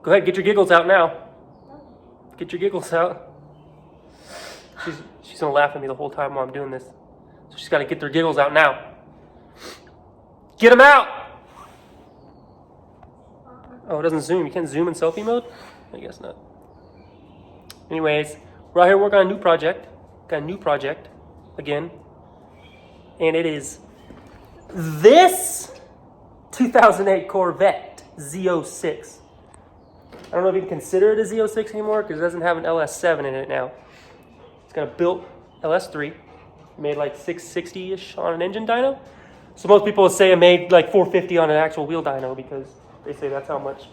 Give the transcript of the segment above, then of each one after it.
Go ahead, get your giggles out now. Get your giggles out. She's gonna laugh at me the whole time while I'm doing this. So she's gotta get their giggles out now. Get them out! Oh, it doesn't zoom. You can't zoom in selfie mode? I guess not. Anyways, we're out here working on a new project. Got a new project again. And it is this 2008 Corvette Z06. I don't know if you can consider it a Z06 anymore because it doesn't have an LS7 in it now. It's got a built LS3. Made like 660-ish on an engine dyno. So most people would say it made like 450 on an actual wheel dyno because they say that's how much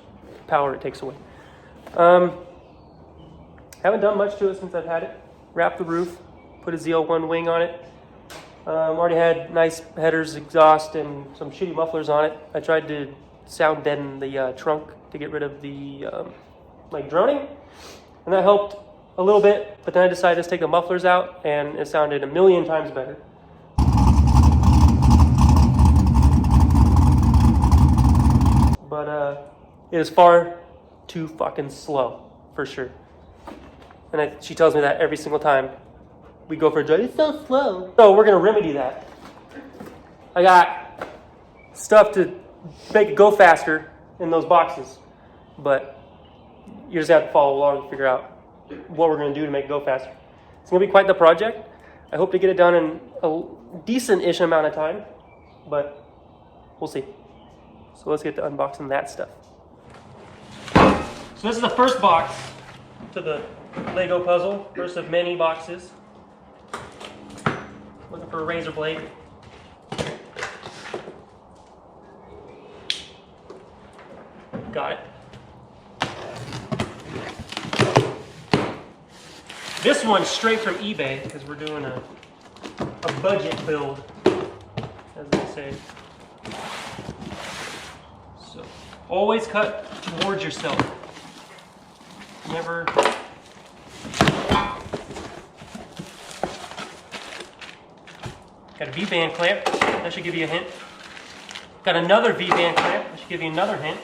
power it takes away. Haven't done much to it since I've had it. Wrapped the roof, put a Z01 wing on it. Already had nice headers, exhaust, and some shitty mufflers on it. I tried to sound deaden the trunk to get rid of the like droning, and that helped a little bit, but then I decided to take the mufflers out and it sounded a million times better. But it is far too fucking slow, for sure. And she tells me that every single time we go for a drive. It's so slow. So we're gonna remedy that. I got stuff to make it go faster in those boxes, but you just have to follow along and figure out what we're going to do to make it go faster. It's going to be quite the project. I hope to get it done in a decent-ish amount of time, but we'll see. So let's get to unboxing that stuff. So this is the first box to the Lego puzzle, first of many boxes. Looking for a razor blade. Got it. This one's straight from eBay because we're doing a budget build, as they say. So always cut towards yourself. Never. Got a V-band clamp. That should give you a hint. Got another V-band clamp. That should give you another hint.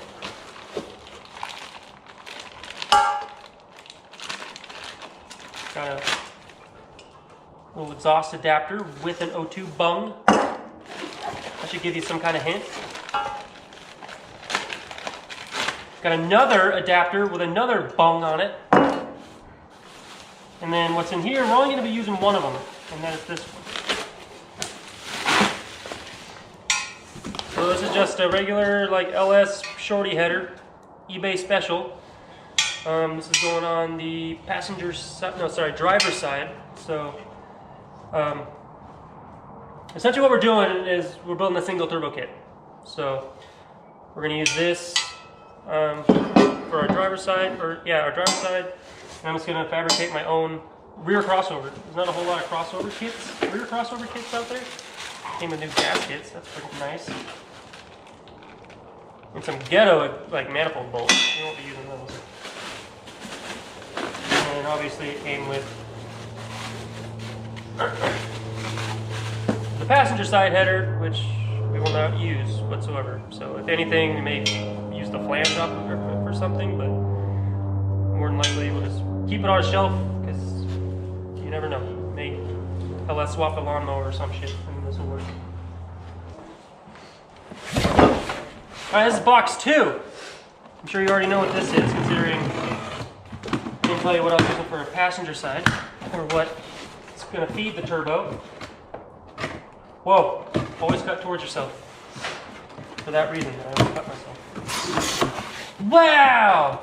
Got a little exhaust adapter with an O2 bung. That should give you some kind of hint. Got another adapter with another bung on it. And then what's in here, we're only going to be using one of them, and that is this one. So this is just a regular like LS shorty header, eBay special. This is going on the passenger side, no, sorry, driver's side. So, essentially what we're doing is we're building a single turbo kit. So, we're going to use this for our driver's side, our driver's side. And I'm just going to fabricate my own rear crossover. There's not a whole lot of crossover kits, rear crossover kits out there. Came with new gaskets, that's pretty nice. And some ghetto, like, manifold bolts. We won't be using those. And obviously it came with the passenger side header, which we will not use whatsoever. So if anything, we may use the flange off of it for something, but more than likely we'll just keep it on a shelf because you never know. May LS swap a lawnmower or some shit and this will work. Alright, this is box 2. I'm sure you already know what this is, considering I didn't tell you what I was using for a passenger side, or what it's going to feed the turbo. Whoa, always cut towards yourself. For that reason, I always cut myself. Wow!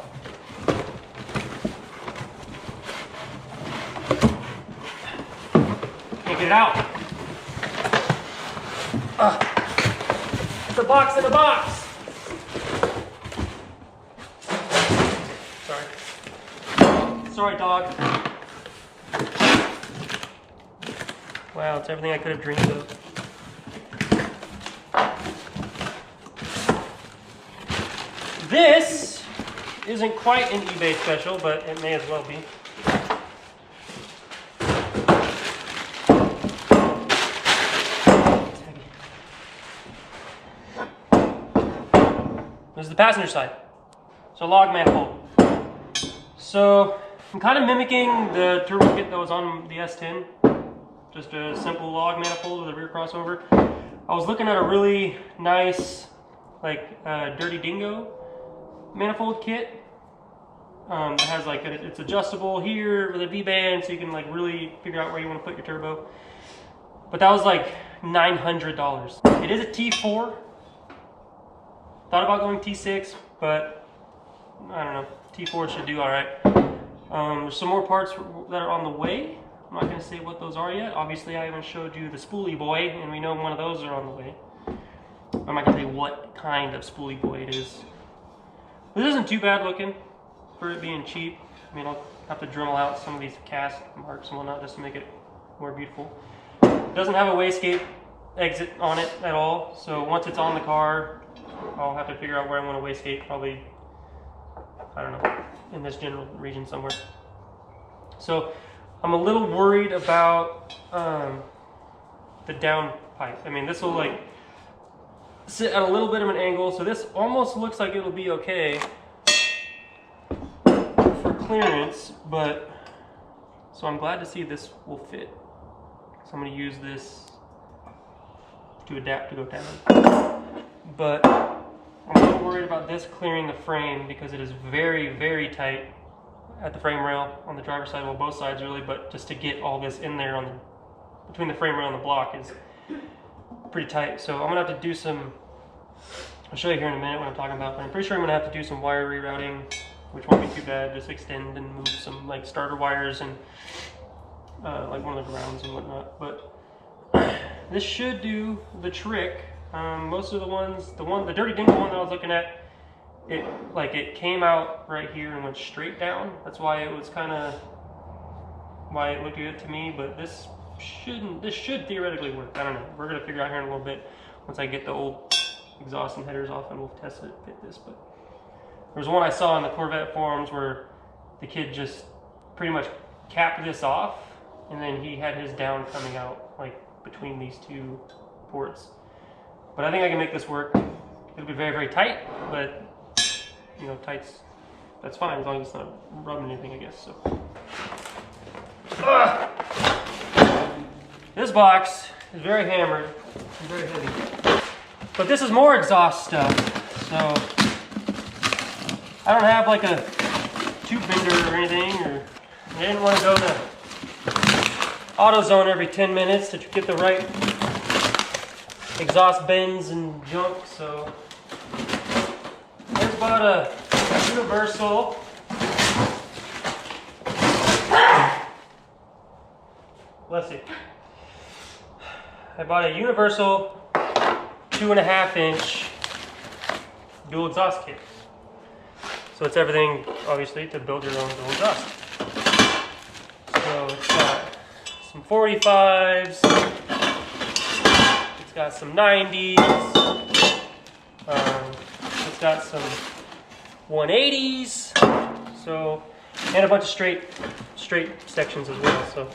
Can't get it out. It's a box in a box! Sorry, dog. Wow, it's everything I could have dreamed of. This isn't quite an eBay special, but it may as well be. This is the passenger side. So log manifold. So I'm kind of mimicking the turbo kit that was on the S10. Just a simple log manifold with a rear crossover. I was looking at a really nice, like, Dirty Dingo manifold kit. It has like, it's adjustable here with a V-band, so you can like really figure out where you want to put your turbo. But that was like $900. It is a T4. Thought about going T6, but I don't know. T4 should do all right. There's some more parts that are on the way. I'm not going to say what those are yet. Obviously, I haven't showed you the spoolie boy, and we know one of those are on the way. I'm not going to tell you what kind of spoolie boy it is. This isn't too bad looking for it being cheap. I mean, I'll have to Dremel out some of these cast marks and whatnot just to make it more beautiful. It doesn't have a wastegate exit on it at all, so once it's on the car, I'll have to figure out where I want to wastegate. Probably, I don't know, in this general region somewhere. So I'm a little worried about the down pipe. I mean, this will like sit at a little bit of an angle, so this almost looks like it'll be okay for clearance, but so I'm glad to see this will fit. So I'm going to use this to adapt to go down. But I'm a little worried about this clearing the frame because it is very, very tight at the frame rail on the driver's side, well, both sides really, but just to get all this in there on the, between the frame rail and the block is pretty tight. So I'm gonna have to do some, I'll show you here in a minute what I'm talking about, but I'm pretty sure I'm gonna have to do some wire rerouting, which won't be too bad. Just extend and move some like starter wires and like one of the grounds and whatnot. But this should do the trick. Most of the ones, the Dirty Dingo one that I was looking at, it came out right here and went straight down. That's why it was kind of, why it looked good to me. But this should theoretically work. I don't know. We're gonna figure out here in a little bit once I get the old exhaust and headers off, and we'll test it, fit this. But there was one I saw in the Corvette forums where the kid just pretty much capped this off, and then he had his down coming out like between these two ports. But I think I can make this work. It'll be very, very tight, but you know, tight's, that's fine as long as it's not rubbing anything, I guess. So this box is very hammered and very heavy. But this is more exhaust stuff. So I don't have like a tube bender or anything, or I didn't want to go to AutoZone every 10 minutes to get the right exhaust bends and junk. So there's about a universal let's see, I bought a universal 2.5-inch dual exhaust kit. So it's everything obviously to build your own dual exhaust. So it's got some 45s, it's got some 90s, it's got some 180s, so, and a bunch of straight sections as well. So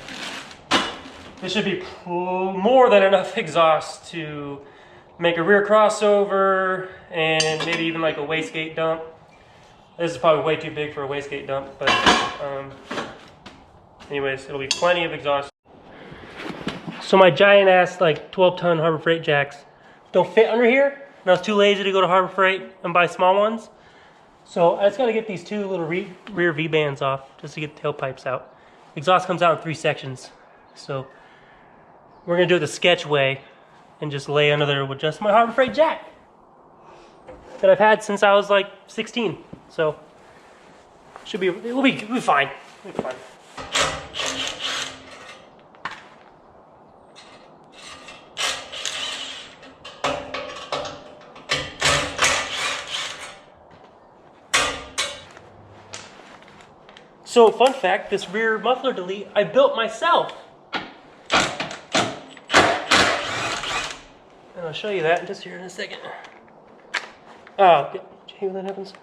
this should be more than enough exhaust to make a rear crossover and maybe even like a wastegate dump. This is probably way too big for a wastegate dump, but anyways, it'll be plenty of exhaust. So my giant ass like 12-ton Harbor Freight jacks don't fit under here, and I was too lazy to go to Harbor Freight and buy small ones. So I just got to get these two little rear V-bands off just to get the tailpipes out. Exhaust comes out in 3 sections. So we're going to do it the sketch way and just lay under there with just my Harbor Freight jack that I've had since I was like 16. So it'll be fine. It'll be fine. So fun fact, this rear muffler delete I built myself. And I'll show you that just here in a second. Oh, did you hear when that happens?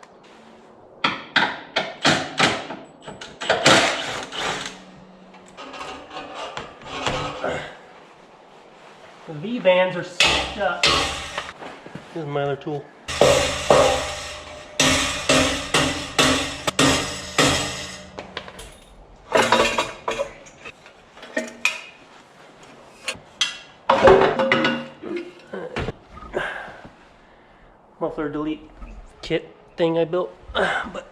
The V-bands are stuck. This is my other tool. muffler delete kit thing I built. But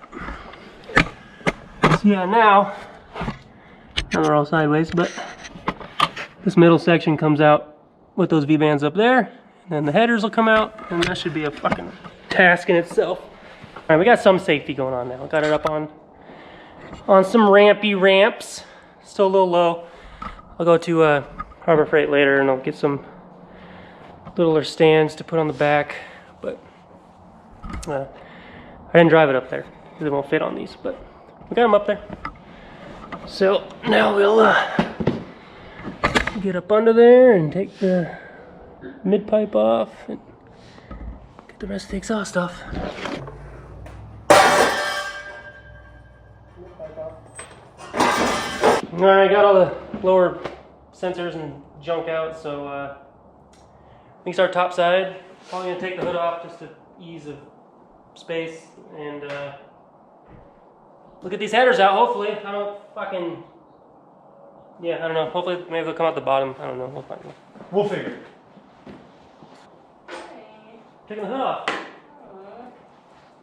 so yeah, now they're all sideways, but this middle section comes out with those V-bands up there, and then the headers will come out, and that should be a fucking task in itself. All right, we got some safety going on now. Got it up on some rampy ramps. Still a little low. I'll go to Harbor Freight later, and I'll get some littler stands to put on the back, but I didn't drive it up there because it won't fit on these, but we got them up there. So now we'll get up under there and take the mid pipe off and get the rest of the exhaust off. Alright, I got all the lower sensors and junk out, so we can start top side. Probably gonna take the hood off just to ease of space and look at these headers out. Hopefully, I don't fucking, yeah, I don't know. Hopefully, maybe they'll come out the bottom. I don't know. We'll find. We'll figure it. Taking the hood off.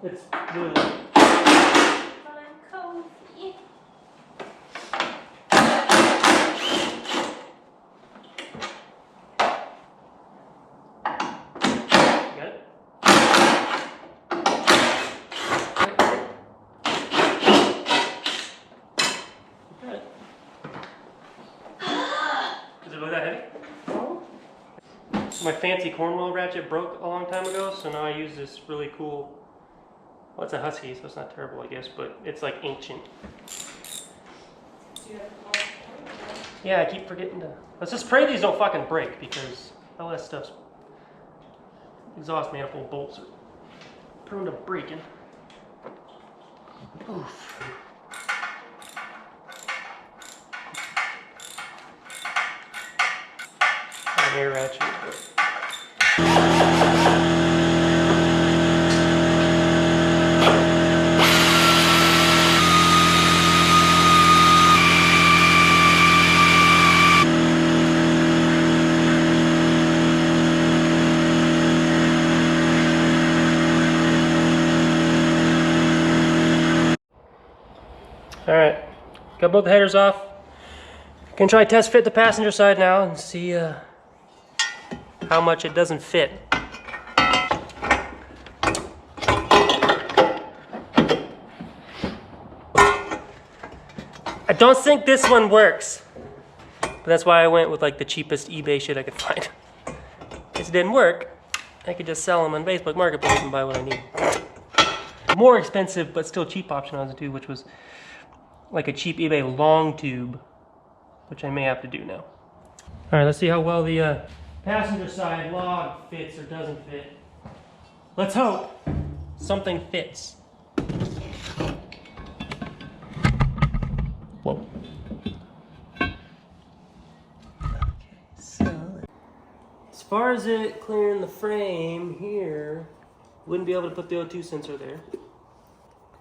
It's really light. My fancy Cornwall ratchet broke a long time ago, so now I use this really cool, well, it's a Husky, so it's not terrible, I guess, but it's like ancient. Yeah, I keep forgetting to, let's just pray these don't fucking break, because all that stuff's, exhaust manifold bolts are prone to breaking. Oof. An air ratchet. Alright, got both the headers off. Gonna try test fit the passenger side now and see how much it doesn't fit. I don't think this one works, but that's why I went with like the cheapest eBay shit I could find. If it didn't work, I could just sell them on Facebook Marketplace and buy what I need. More expensive, but still cheap option I was do, which was like a cheap eBay long tube, which I may have to do now. All right, let's see how well the passenger side log fits or doesn't fit. Let's hope something fits. Whoa. Okay, so as far as it clearing the frame here, wouldn't be able to put the O2 sensor there.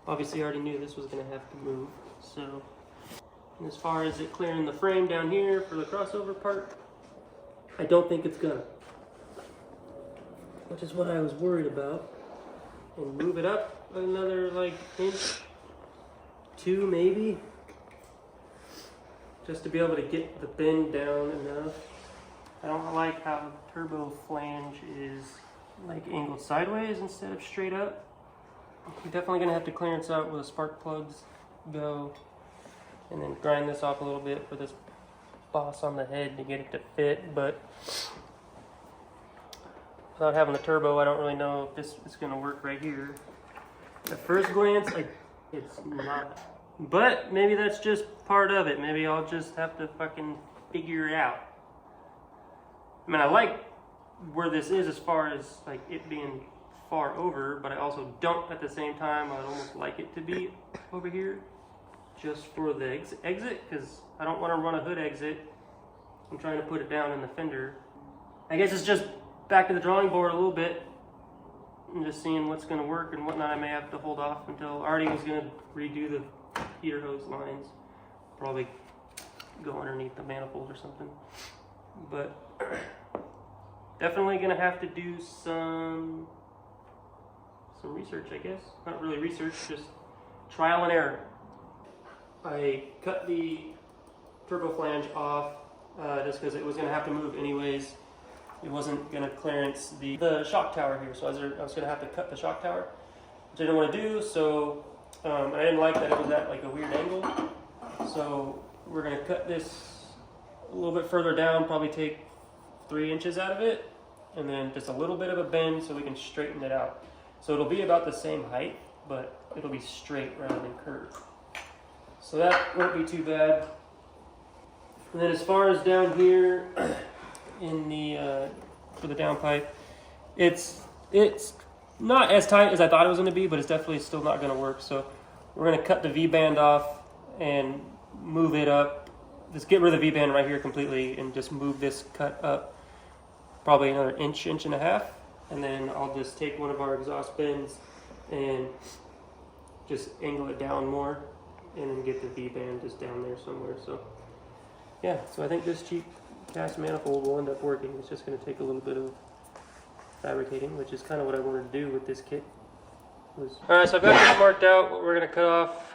Obviously, I already knew this was going to have to move. So, and as far as it clearing the frame down here for the crossover part, I don't think it's gonna. Which is what I was worried about. And move it up another like inch, 2 maybe, just to be able to get the bend down enough. I don't like how the turbo flange is like angled sideways instead of straight up. You're definitely gonna have to clearance out where the spark plugs go, and then grind this off a little bit for this boss on the head to get it to fit. But without having the turbo, I don't really know if this is gonna work right here. At first glance, it's not. But maybe that's just part of it. Maybe I'll just have to fucking figure it out. I mean, I like where this is as far as like it being far over, but I also don't at the same time. I'd almost like it to be over here just for the exit, because I don't want to run a hood exit. I'm trying to put it down in the fender. I guess it's just back to the drawing board a little bit and just seeing what's going to work and whatnot. I may have to hold off until Artie was going to redo the heater hose lines. Probably go underneath the manifold or something. But definitely going to have to do some some research, I guess. Not really research, just trial and error. I cut the turbo flange off just because it was going to have to move anyways. It wasn't going to clearance the shock tower here, so I was going to have to cut the shock tower, which I didn't want to do. So I didn't like that it was at like a weird angle. So we're going to cut this a little bit further down, probably take 3 inches out of it, and then just a little bit of a bend so we can straighten it out. So it'll be about the same height, but it'll be straight rather than curved. So that won't be too bad. And then as far as down here in the for the downpipe, it's not as tight as I thought it was going to be, but it's definitely still not going to work. So we're going to cut the V-band off and move it up. Just get rid of the V-band right here completely and just move this cut up probably another inch and a half. And then I'll just take one of our exhaust bends and just angle it down more and then get the V-band just down there somewhere. So yeah, so I think this cheap cast manifold will end up working. It's just going to take a little bit of fabricating, which is kind of what I wanted to do with this kit. Alright, so I've got this marked out, what we're going to cut off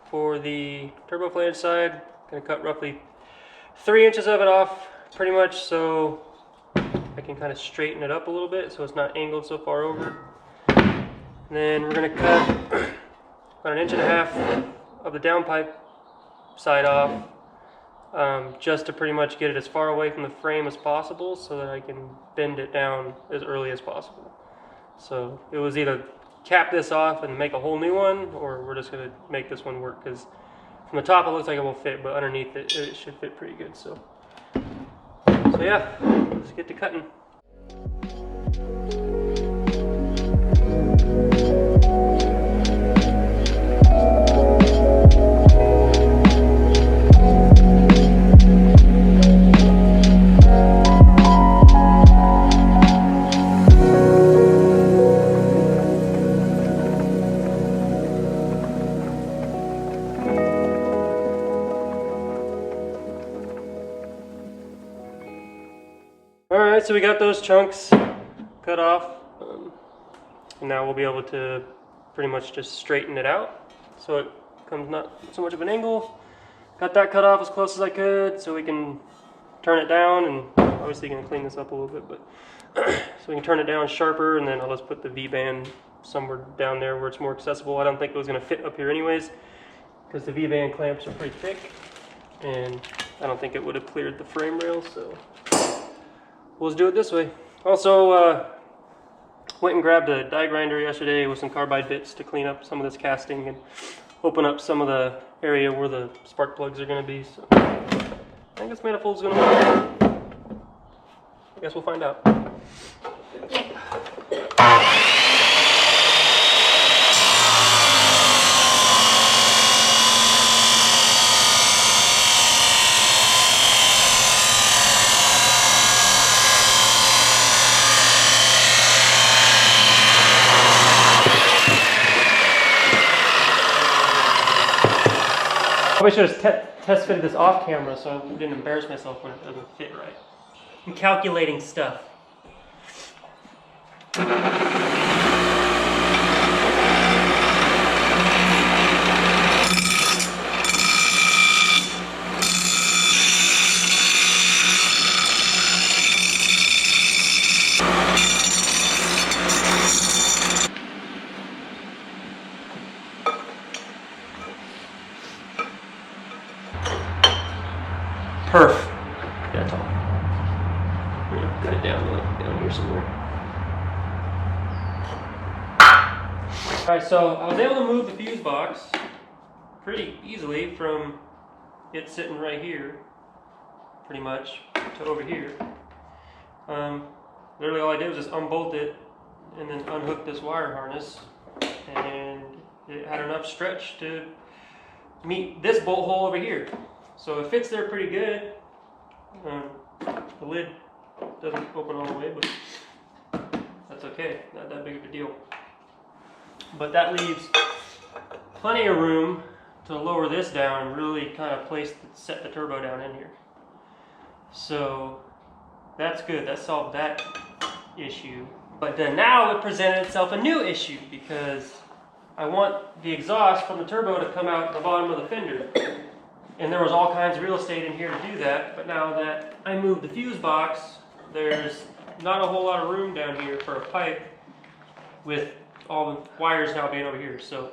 for the turbo flange side. Going to cut roughly 3 inches of it off, pretty much, so I can kind of straighten it up a little bit so it's not angled so far over. And then we're going to cut about 1.5 inches of the downpipe side off, just to pretty much get it as far away from the frame as possible so that I can bend it down as early as possible. So it was either cap this off and make a whole new one, or we're just going to make this one work, because from the top it looks like it won't fit, but underneath it should fit pretty good. So yeah, let's get to cutting. Alright, so we got those chunks cut off, and now we'll be able to pretty much just straighten it out so it comes not so much of an angle. Got that cut off as close as I could so we can turn it down, and obviously going to clean this up a little bit, but so we can turn it down sharper, and then I'll just put the V-band somewhere down there where it's more accessible. I don't think it was going to fit up here anyways because the V-band clamps are pretty thick, and I don't think it would have cleared the frame rail, so we'll just do it this way. Also, went and grabbed a die grinder yesterday with some carbide bits to clean up some of this casting and open up some of the area where the spark plugs are going to be. So I think this manifold's going to work. I guess we'll find out. Probably should have test fitted this off camera so I didn't embarrass myself when it doesn't fit right. I'm calculating stuff. Perf. That's all. We're gonna cut it down here somewhere. Alright, so I was able to move the fuse box pretty easily from it sitting right here, pretty much, to over here. Literally all I did was just unbolt it and then unhook this wire harness, and it had enough stretch to meet this bolt hole over here. So it fits there pretty good. The lid doesn't open all the way, but that's okay, not that big of a deal. But that leaves plenty of room to lower this down and really kind of set the turbo down in here. So that's good, that solved that issue. But then now it presented itself a new issue because I want the exhaust from the turbo to come out the bottom of the fender. And there was all kinds of real estate in here to do that, but now that I moved the fuse box, there's not a whole lot of room down here for a pipe with all the wires now being over here. So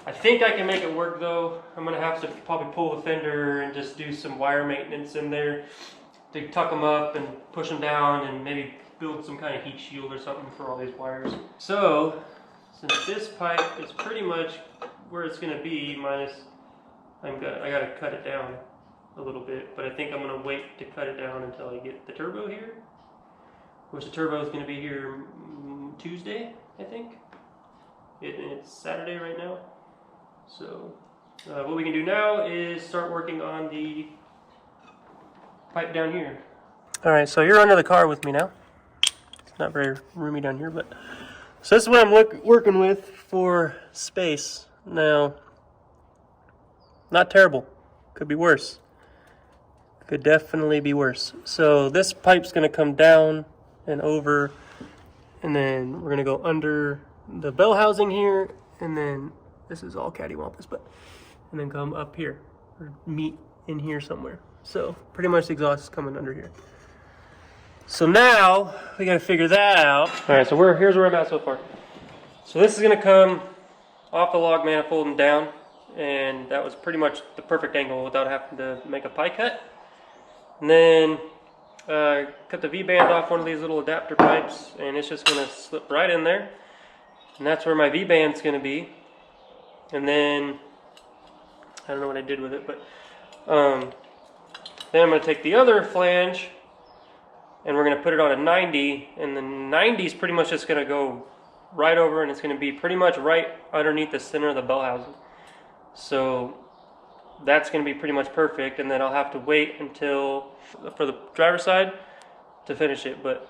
I think I can make it work though. I'm gonna have to probably pull the fender and just do some wire maintenance in there to tuck them up and push them down and maybe build some kind of heat shield or something for all these wires. So since this pipe is pretty much where it's gonna be, minus I gotta cut it down a little bit, but I think I'm gonna wait to cut it down until I get the turbo here, which the turbo is gonna be here Tuesday, I think. It's Saturday right now. So what we can do now is start working on the pipe down here. All right, so you're under the car with me now. It's not very roomy down here, but so this is what I'm working with for space. Now, not terrible. Could be worse. Could definitely be worse. So this pipe's gonna come down and over, and then we're gonna go under the bell housing here, and then this is all cattywampus, but and then come up here or meet in here somewhere. So pretty much the exhaust is coming under here. So now we gotta figure that out. All right, so here's where I'm at so far. So this is gonna come off the log manifold and down, and that was pretty much the perfect angle without having to make a pie cut. And then cut the V-band off one of these little adapter pipes, and it's just gonna slip right in there. And that's where my V-band's gonna be. And then, I don't know what I did with it, but then I'm gonna take the other flange and we're gonna put it on a 90, and the 90 is pretty much just gonna go right over, and it's gonna be pretty much right underneath the center of the bell housing. So that's gonna be pretty much perfect, and then I'll have to wait until, for the driver's side, to finish it. But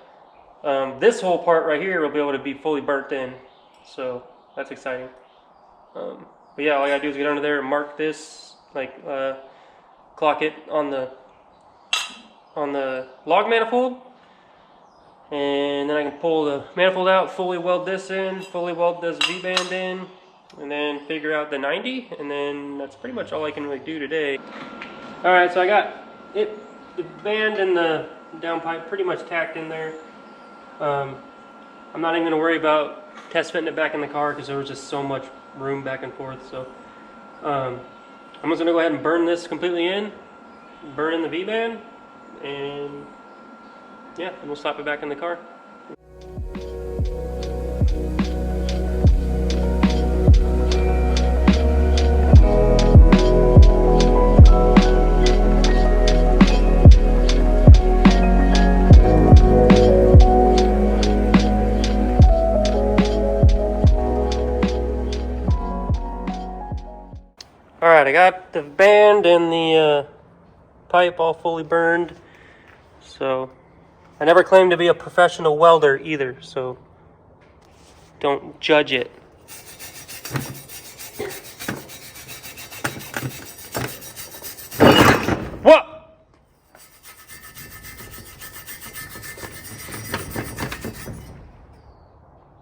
this whole part right here will be able to be fully burnt in, so that's exciting. But yeah, all I gotta do is get under there and mark this, like clock it on the log manifold, and then I can pull the manifold out, fully weld this in, fully weld this V-band in, and then figure out the 90, and then that's pretty much all I can really do today. All right, so I got the band and the downpipe pretty much tacked in there. I'm not even gonna worry about test fitting it back in the car because there was just so much room back and forth. So I'm just gonna go ahead and burn this completely in, burn in the V-band, and yeah, and we'll slap it back in the car. Alright, I got the band and the pipe all fully burned. So, I never claimed to be a professional welder either, so don't judge it. What?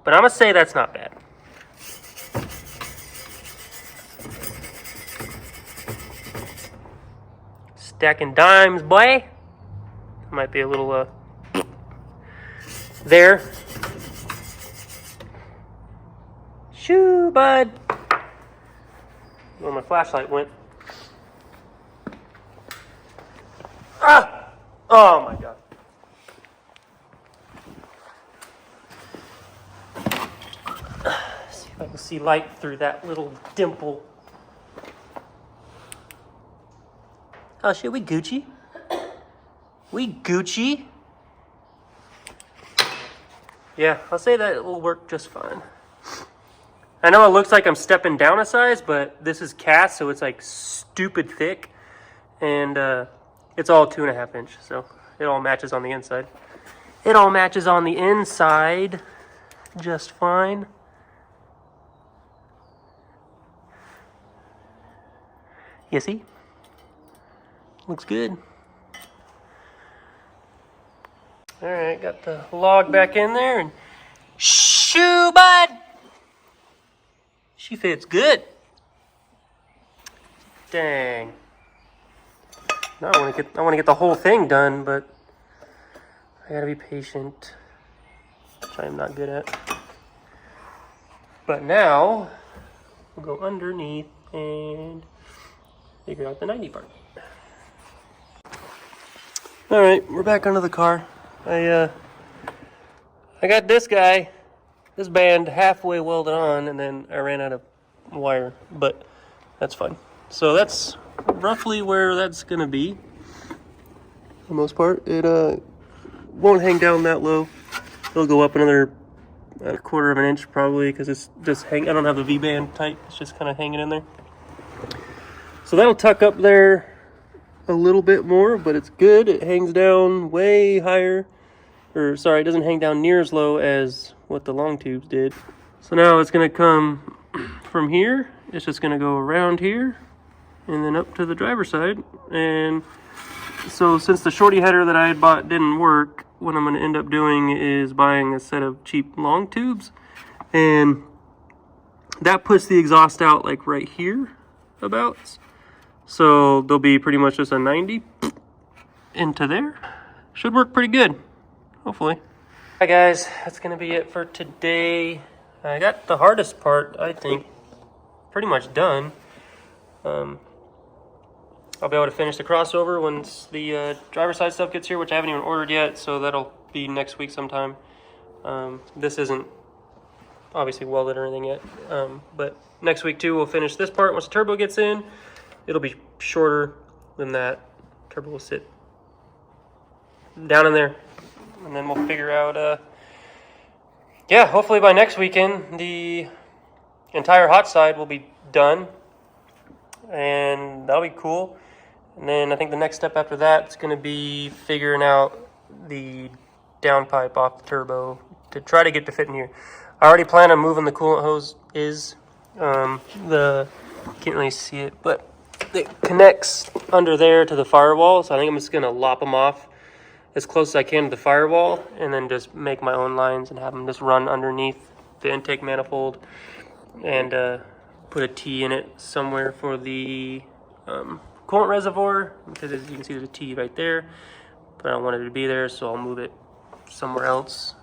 But I'm gonna say that's not bad. Stacking dimes, boy. Might be a little there. Shoo, bud. Where my flashlight went. Ah! Oh my god. See if I can see light through that little dimple. Oh shit, we Gucci. We Gucci. Yeah, I'll say that it will work just fine. I know it looks like I'm stepping down a size, but this is cast, so it's like stupid thick. And it's all 2.5 inch, so it all matches on the inside. It all matches on the inside just fine. You see? Looks good. All right, got the log back in there, and Shoo, bud! She fits good. Dang. Now I want to get the whole thing done, but I gotta be patient, which I'm not good at. But now we'll go underneath and figure out the 90 part. All right, we're back under the car. I got this band halfway welded on, and then I ran out of wire, but that's fine. So that's roughly where that's gonna be. For the most part, it won't hang down that low. It'll go up another quarter of an inch probably, because it's just I don't have the V-band tight. It's just kind of hanging in there. So that'll tuck up there a little bit more, but it's good. It hangs down way higher. Or sorry, it doesn't hang down near as low as what the long tubes did. So now it's gonna come from here. It's just gonna go around here and then up to the driver's side. And so since the shorty header that I had bought didn't work, what I'm gonna end up doing is buying a set of cheap long tubes, and that puts the exhaust out like right here about. So there'll be pretty much just a 90 into there. Should work pretty good. Hopefully. Hi guys, that's gonna be it for today. I got the hardest part, I think, pretty much done. I'll be able to finish the crossover once the driver's side stuff gets here, which I haven't even ordered yet, so that'll be next week sometime. This isn't obviously welded or anything yet, but next week too we'll finish this part. Once the turbo gets in, it'll be shorter than that. Turbo will sit down in there. And then we'll figure out, yeah, hopefully by next weekend, the entire hot side will be done. And that'll be cool. And then I think the next step after that is going to be figuring out the downpipe off the turbo to try to get to fit in here. I already plan on moving the coolant hose can't really see it, but it connects under there to the firewall. So I think I'm just going to lop them off as close as I can to the firewall, and then just make my own lines and have them just run underneath the intake manifold, and put a T in it somewhere for the coolant reservoir, because as you can see there's a T right there, but I don't want it to be there, so I'll move it somewhere else.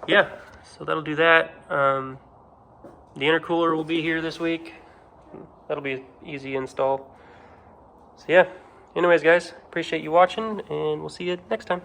Yeah, so that'll do that. The intercooler will be here this week. That'll be an easy install. So yeah. Anyways, guys, appreciate you watching, and we'll see you next time.